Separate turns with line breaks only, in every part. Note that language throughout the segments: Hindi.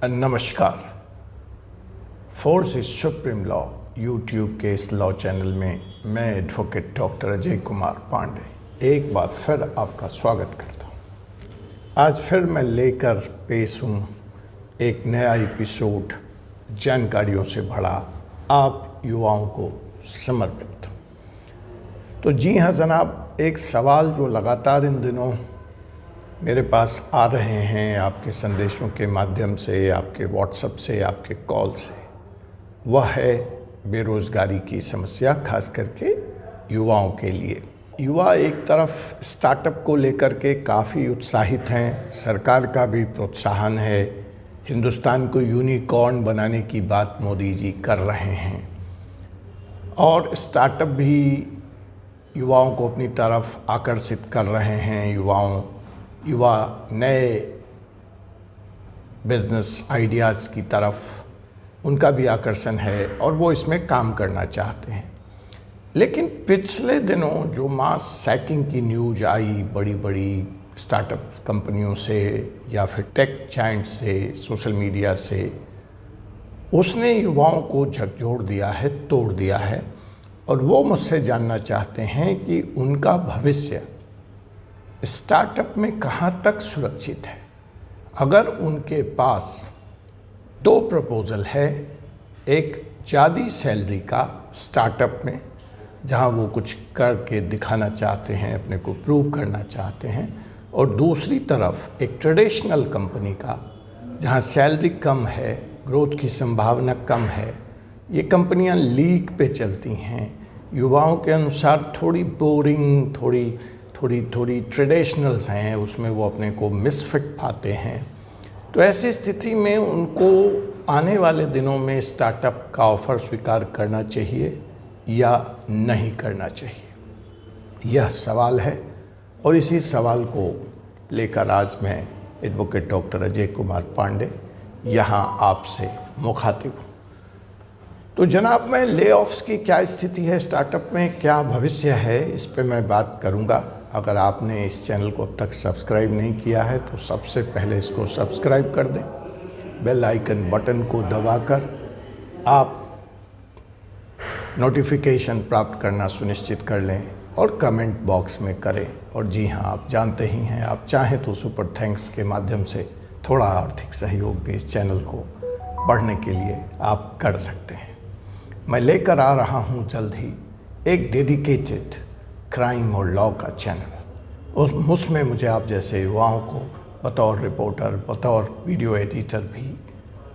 नमस्कार। Force is supreme law YouTube के इस लॉ चैनल में मैं एडवोकेट डॉक्टर अजय कुमार पांडे एक बार फिर आपका स्वागत करता हूँ। आज फिर मैं लेकर पेश हूँ एक नया एपिसोड जानकारियों से भरा आप युवाओं को समर्पित। तो जी हाँ जनाब, एक सवाल जो लगातार इन दिनों मेरे पास आ रहे हैं आपके संदेशों के माध्यम से, आपके व्हाट्सएप से, आपके कॉल से, वह है बेरोज़गारी की समस्या, खास करके युवाओं के लिए। युवा एक तरफ स्टार्टअप को लेकर के काफ़ी उत्साहित हैं, सरकार का भी प्रोत्साहन है, हिंदुस्तान को यूनिकॉर्न बनाने की बात मोदी जी कर रहे हैं और स्टार्टअप भी युवाओं को अपनी तरफ आकर्षित कर रहे हैं। युवा नए बिजनेस आइडियाज़ की तरफ उनका भी आकर्षण है और वो इसमें काम करना चाहते हैं। लेकिन पिछले दिनों जो मास सैकिंग की न्यूज़ आई बड़ी बड़ी स्टार्टअप कंपनियों से या फिर टेक जायंट से, सोशल मीडिया से, उसने युवाओं को झकझोर दिया है, तोड़ दिया है और वो मुझसे जानना चाहते हैं कि उनका भविष्य स्टार्टअप में कहाँ तक सुरक्षित है। अगर उनके पास दो प्रपोज़ल है, एक ज़्यादा सैलरी का स्टार्टअप में जहाँ वो कुछ करके दिखाना चाहते हैं, अपने को प्रूव करना चाहते हैं, और दूसरी तरफ एक ट्रेडिशनल कंपनी का जहाँ सैलरी कम है, ग्रोथ की संभावना कम है, ये कंपनियाँ लीक पे चलती हैं, युवाओं के अनुसार थोड़ी बोरिंग, थोड़ी ट्रेडिशनल्स हैं, उसमें वो अपने को मिसफिट पाते हैं। तो ऐसी स्थिति में उनको आने वाले दिनों में स्टार्टअप का ऑफ़र स्वीकार करना चाहिए या नहीं करना चाहिए, यह सवाल है। और इसी सवाल को लेकर आज मैं एडवोकेट डॉक्टर अजय कुमार पांडे यहाँ आपसे मुखातिब हूँ। तो जनाब, मैं ले-ऑफ्स की क्या स्थिति है, स्टार्टअप में क्या भविष्य है, इस पे मैं बात करूँगा। अगर आपने इस चैनल को अब तक सब्सक्राइब नहीं किया है तो सबसे पहले इसको सब्सक्राइब कर दें, बेल आइकन बटन को दबाकर आप नोटिफिकेशन प्राप्त करना सुनिश्चित कर लें और कमेंट बॉक्स में करें। और जी हाँ, आप जानते ही हैं, आप चाहें तो सुपर थैंक्स के माध्यम से थोड़ा आर्थिक सहयोग भी इस चैनल को बढ़ने के लिए आप कर सकते हैं। मैं लेकर आ रहा हूँ जल्द ही एक डेडिकेटेड क्राइम और लॉ का चैनल। उसमें मुझे आप जैसे युवाओं को बतौर रिपोर्टर, बतौर वीडियो एडिटर भी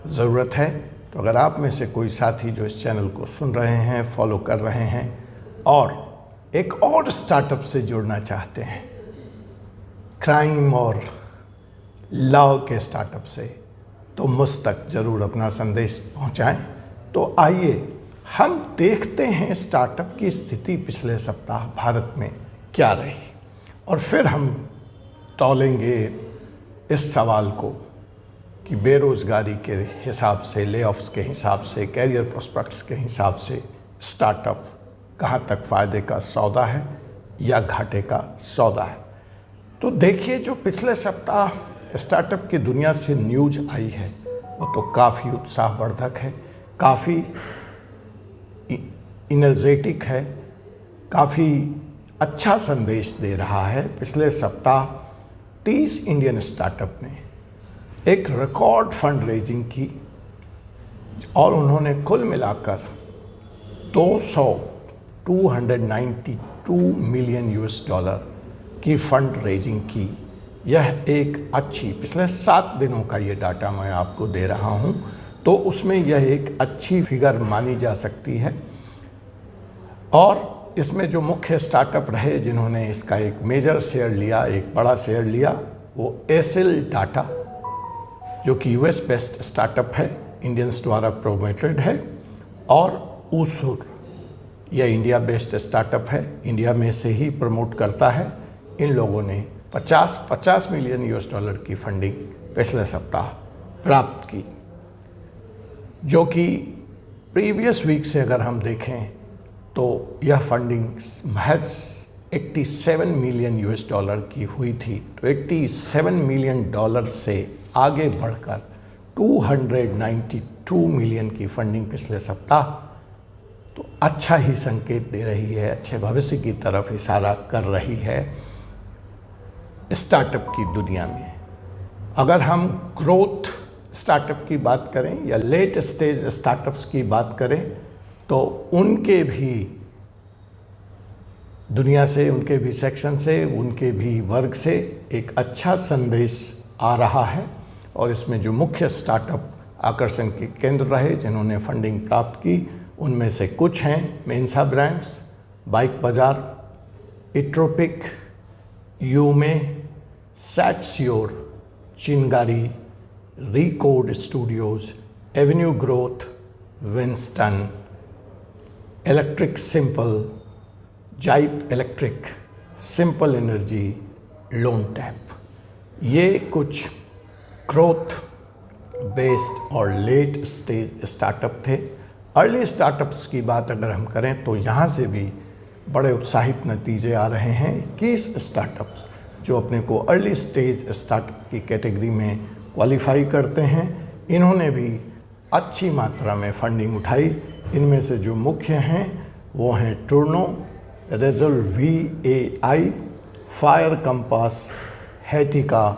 ज़रूरत है। तो अगर आप में से कोई साथी जो इस चैनल को सुन रहे हैं, फॉलो कर रहे हैं और एक और स्टार्टअप से जुड़ना चाहते हैं, क्राइम और लॉ के स्टार्टअप से, तो मुझ तक ज़रूर अपना संदेश पहुंचाएं। तो आइए हम देखते हैं स्टार्टअप की स्थिति पिछले सप्ताह भारत में क्या रही और फिर हम तौलेंगे इस सवाल को कि बेरोज़गारी के हिसाब से, ले-ऑफ्स के हिसाब से, कैरियर प्रोस्पेक्ट्स के हिसाब से स्टार्टअप कहाँ तक फ़ायदे का सौदा है या घाटे का सौदा है। तो देखिए, जो पिछले सप्ताह स्टार्टअप की दुनिया से न्यूज़ आई है वो तो काफ़ी उत्साहवर्धक है, काफ़ी इनर्जेटिक है, काफ़ी अच्छा संदेश दे रहा है। पिछले सप्ताह 30 इंडियन स्टार्टअप ने एक रिकॉर्ड फंड रेजिंग की और उन्होंने कुल मिलाकर 292 मिलियन यूएस डॉलर की फंड रेजिंग की। यह एक अच्छी, पिछले 7 दिनों का ये डाटा मैं आपको दे रहा हूँ, तो उसमें यह एक अच्छी फिगर मानी जा सकती है। और इसमें जो मुख्य स्टार्टअप रहे जिन्होंने इसका एक मेजर शेयर लिया, एक बड़ा शेयर लिया, वो एसिल डाटा, जो कि यूएस बेस्ड स्टार्टअप है, इंडियंस द्वारा प्रोमोटेड है, और ऊसुर, यह इंडिया बेस्ड स्टार्टअप है, इंडिया में से ही प्रमोट करता है। इन लोगों ने 50 मिलियन यूएस डॉलर की फंडिंग पिछले सप्ताह प्राप्त की, जो कि प्रीवियस वीक से अगर हम देखें तो यह फंडिंग महज 87 मिलियन यूएस डॉलर की हुई थी। तो 87 मिलियन डॉलर से आगे बढ़कर 292 मिलियन की फंडिंग पिछले सप्ताह, तो अच्छा ही संकेत दे रही है, अच्छे भविष्य की तरफ इशारा कर रही है स्टार्टअप की दुनिया में। अगर हम ग्रोथ स्टार्टअप की बात करें या लेट स्टेज स्टार्टअप्स की बात करें, तो उनके भी दुनिया से, उनके भी सेक्शन से, उनके भी वर्ग से एक अच्छा संदेश आ रहा है। और इसमें जो मुख्य स्टार्टअप आकर्षण के केंद्र रहे, जिन्होंने फंडिंग प्राप्त की, उनमें से कुछ हैं मेंसा ब्रांड्स, बाइक बाजार, इट्रोपिक, यूमे, SatSure, Chingari, Record Studios, Avenue Growth, Winston, Electric Simple, Zypp Electric, Simple Energy, LoanTap. ये कुछ ग्रोथ बेस्ड और लेट स्टेज स्टार्टअप थे। अर्ली स्टार्टअप्स की बात अगर हम करें तो यहाँ से भी बड़े उत्साहित नतीजे आ रहे हैं। 21 स्टार्टअप्स जो अपने को अर्ली स्टेज स्टार्टअप की कैटेगरी में क्वालिफाई करते हैं, इन्होंने भी अच्छी मात्रा में फंडिंग उठाई। इनमें से जो मुख्य हैं वो हैं Turno, Resolve VAI, Fire Compass, हेटिका,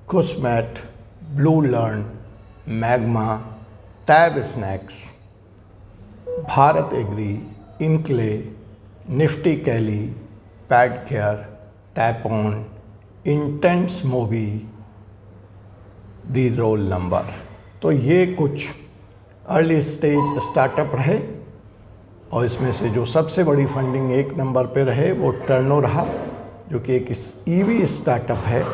कुसमैट, Blue Learn, Magma, Tab Snacks, Bharat Agri, इनक्ले, निफ्टी कैली, Pad Care, Tap On, Intense Mobi, the roll number. तो ये कुछ अर्ली स्टेज स्टार्टअप रहे और इसमें से जो सबसे बड़ी फंडिंग एक नंबर पे रहे वो टर्नो रहा, जो कि एक EV स्टार्टअप है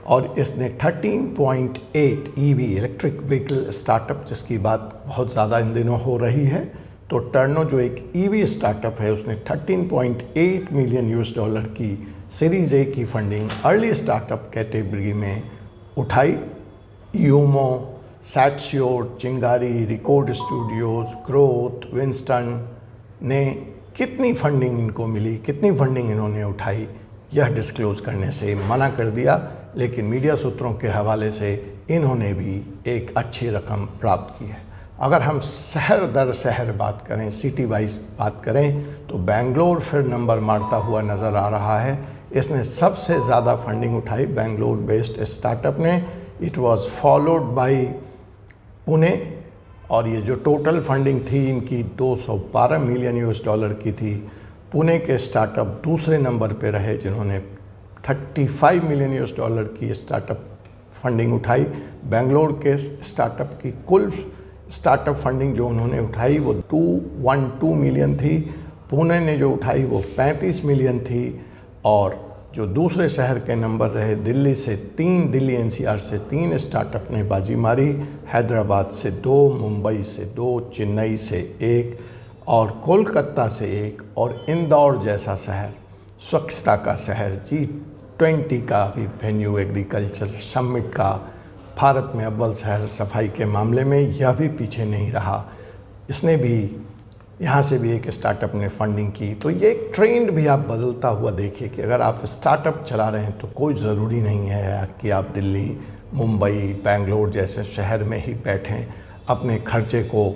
और इसने 13.8 EV इलेक्ट्रिक व्हीकल स्टार्टअप, जिसकी बात बहुत ज़्यादा इन दिनों हो रही है, तो टर्नो जो एक EV स्टार्टअप है उसने $13.8 मिलियन की सीरीज A की फंडिंग अर्ली स्टार्टअप कैटेगरी में उठाई। यूमो, सैटस्योर, Chingari, Record studios, growth, Winston ने कितनी फंडिंग इनको मिली, कितनी फंडिंग इन्होंने उठाई, यह डिस्क्लोज करने से मना कर दिया। लेकिन मीडिया सूत्रों के हवाले से इन्होंने भी एक अच्छी रकम प्राप्त की है। अगर हम शहर दर शहर बात करें, सिटी वाइज बात करें, तो बेंगलोर फिर नंबर मारता हुआ नज़र आ रहा है। इसने सबसे ज़्यादा फंडिंग उठाई बेंगलोर बेस्ड स्टार्टअप ने। It was followed by Pune, और ये जो टोटल फंडिंग थी इनकी $212 मिलियन की थी। पुणे के स्टार्टअप दूसरे नंबर पे रहे, जिन्होंने $35 मिलियन की स्टार्टअप फंडिंग उठाई। बेंगलोर के स्टार्टअप की कुल स्टार्टअप फंडिंग जो उन्होंने उठाई वो 212 मिलियन थी। पुणे ने जो उठाई वो 35 मिलियन थी। और जो दूसरे शहर के नंबर रहे, दिल्ली से 3, दिल्ली NCR से 3 स्टार्टअप ने बाजी मारी, हैदराबाद से 2, मुंबई से 2, चेन्नई से 1 और कोलकाता से 1, और इंदौर जैसा शहर, स्वच्छता का शहर, G20 का भी वेन्यू, एग्रीकल्चर समिट का, भारत में अव्वल शहर सफाई के मामले में, यह भी पीछे नहीं रहा। इसने भी, यहाँ से भी एक स्टार्टअप ने फंडिंग की। तो ये एक ट्रेंड भी आप बदलता हुआ देखिए कि अगर आप स्टार्टअप चला रहे हैं तो कोई ज़रूरी नहीं है कि आप दिल्ली, मुंबई, बेंगलोर जैसे शहर में ही बैठें। अपने खर्चे को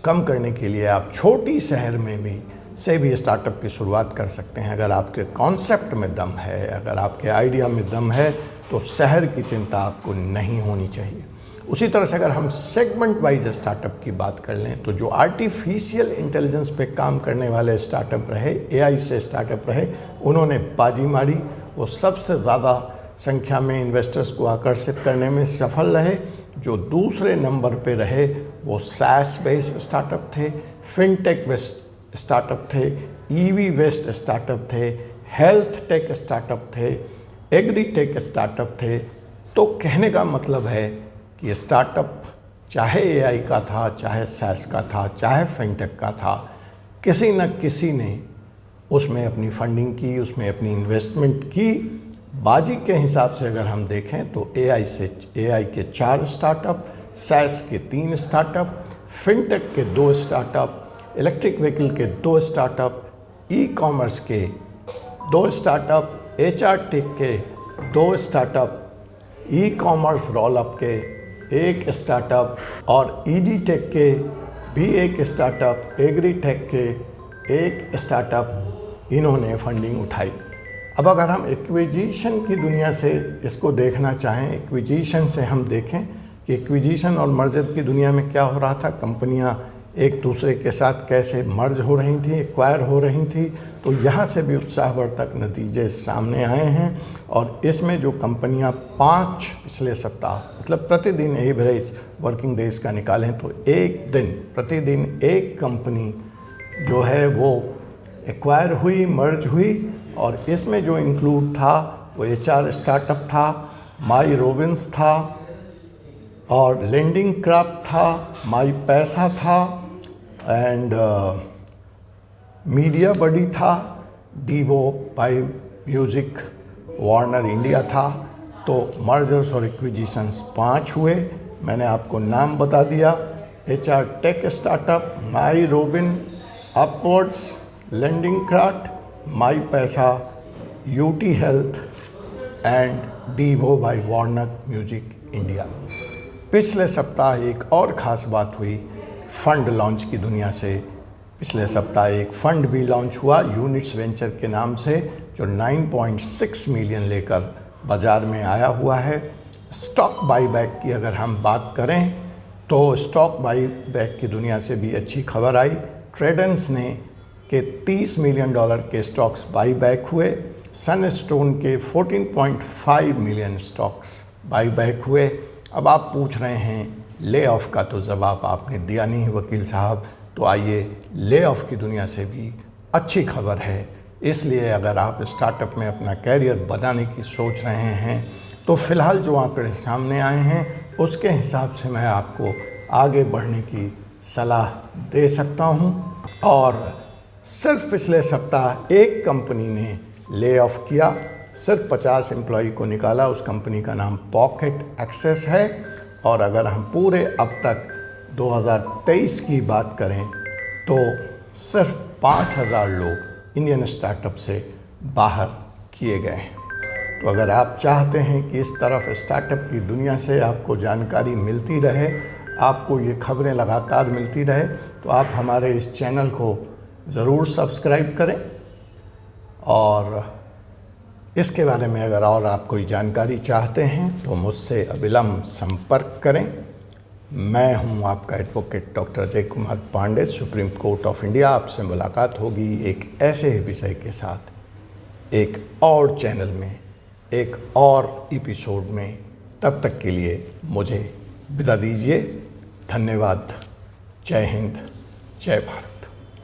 कम करने के लिए आप छोटी शहर में भी स्टार्टअप की शुरुआत कर सकते हैं। अगर आपके कॉन्सेप्ट में दम है, अगर आपके आइडिया में दम है, तो शहर की चिंता आपको नहीं होनी चाहिए। उसी तरह से अगर हम सेगमेंट वाइज स्टार्टअप की बात कर लें, तो जो आर्टिफिशियल इंटेलिजेंस पे काम करने वाले स्टार्टअप रहे, AI से स्टार्टअप रहे, उन्होंने बाजी मारी। वो सबसे ज़्यादा संख्या में इन्वेस्टर्स को आकर्षित करने में सफल रहे। जो दूसरे नंबर पे रहे वो SaaS बेस्ड स्टार्टअप थे, फिनटेक बेस्ड स्टार्टअप थे, EV बेस्ड स्टार्टअप थे, हेल्थ टेक स्टार्टअप थे, एग्रीटेक स्टार्टअप थे। तो कहने का मतलब है कि स्टार्टअप चाहे AI का था, चाहे SaaS का था, चाहे फिनटेक का था, किसी न किसी ने उसमें अपनी फंडिंग की, उसमें अपनी इन्वेस्टमेंट की। बाजी के हिसाब से अगर हम देखें तो AI के 4 स्टार्टअप, SaaS के 3 स्टार्टअप, फिनटेक के 2 स्टार्टअप, इलेक्ट्रिक व्हीकल के 2 स्टार्टअप, ई-कॉमर्स के 2 स्टार्टअप, HR टेक के 2 स्टार्टअप, ई-कॉमर्स रोल अप के एक स्टार्टअप और ईडी टेक के भी एक स्टार्टअप, एग्री टेक के एक स्टार्टअप इन्होंने फंडिंग उठाई। अब अगर हम एक्विजिशन की दुनिया से इसको देखना चाहें, एक्विजिशन से हम देखें कि एक्विजिशन और मर्जर की दुनिया में क्या हो रहा था, कंपनियां एक दूसरे के साथ कैसे मर्ज हो रही थी, एक्वायर हो रही थी, तो यहाँ से भी उत्साहवर्धक नतीजे सामने आए हैं। और इसमें जो कंपनियां 5 पिछले सप्ताह मतलब प्रतिदिन एवरेज वर्किंग डेज का निकालें तो एक दिन प्रतिदिन एक कंपनी जो है वो एक्वायर हुई, मर्ज हुई। और इसमें जो इंक्लूड था वो HR स्टार्टअप था, माई रोबिन्स था और लेंडिंग क्राफ्ट था, माई पैसा था एंड मीडिया बडी था, डीवो बाई म्यूज़िक, वार्नर इंडिया था। तो मर्जर्स और एक्विजिशंस 5 हुए, मैंने आपको नाम बता दिया। HR tech startup, My Robin, Upwards, Lendingkart, My Paisa, UT health and डीवो बाई वार्नर म्यूजिक इंडिया। पिछले सप्ताह एक और ख़ास बात हुई फंड लॉन्च की दुनिया से। पिछले सप्ताह एक फंड भी लॉन्च हुआ यूनिट्स वेंचर के नाम से, जो 9.6 मिलियन लेकर बाज़ार में आया हुआ है। स्टॉक बाईबैक की अगर हम बात करें तो स्टॉक बाईबैक की दुनिया से भी अच्छी खबर आई। ट्रेडेंस ने के $30 मिलियन के स्टॉक्स बाईबैक हुए, सनस्टोन के 14.5 मिलियन स्टॉक्स बाईबैक हुए। अब आप पूछ रहे हैं ले ऑफ का तो जवाब आपने दिया नहीं वकील साहब, तो आइए ले ऑफ की दुनिया से भी अच्छी खबर है। इसलिए अगर आप स्टार्टअप में अपना कैरियर बनाने की सोच रहे हैं तो फ़िलहाल जो आंकड़े सामने आए हैं उसके हिसाब से मैं आपको आगे बढ़ने की सलाह दे सकता हूं। और सिर्फ पिछले सप्ताह एक कंपनी ने ले ऑफ किया, सिर्फ 50 एम्प्लॉई को निकाला। उस कंपनी का नाम पॉकेट एक्सेस है। और अगर हम पूरे अब तक 2023 की बात करें तो सिर्फ 5,000 लोग इंडियन स्टार्टअप से बाहर किए गए हैं। तो अगर आप चाहते हैं कि इस तरफ स्टार्टअप की दुनिया से आपको जानकारी मिलती रहे, आपको ये खबरें लगातार मिलती रहे, तो आप हमारे इस चैनल को ज़रूर सब्सक्राइब करें। और इसके बारे में अगर और आप कोई जानकारी चाहते हैं तो मुझसे अविलंब संपर्क करें। मैं हूं आपका advocate doctor Ajay Kumar Pandey, supreme court of India. आपसे मुलाकात होगी एक ऐसे ही विषय के साथ, एक और चैनल में, एक और एपिसोड में। तब तक के लिए मुझे विदा दीजिए। धन्यवाद। जय हिंद, जय भारत।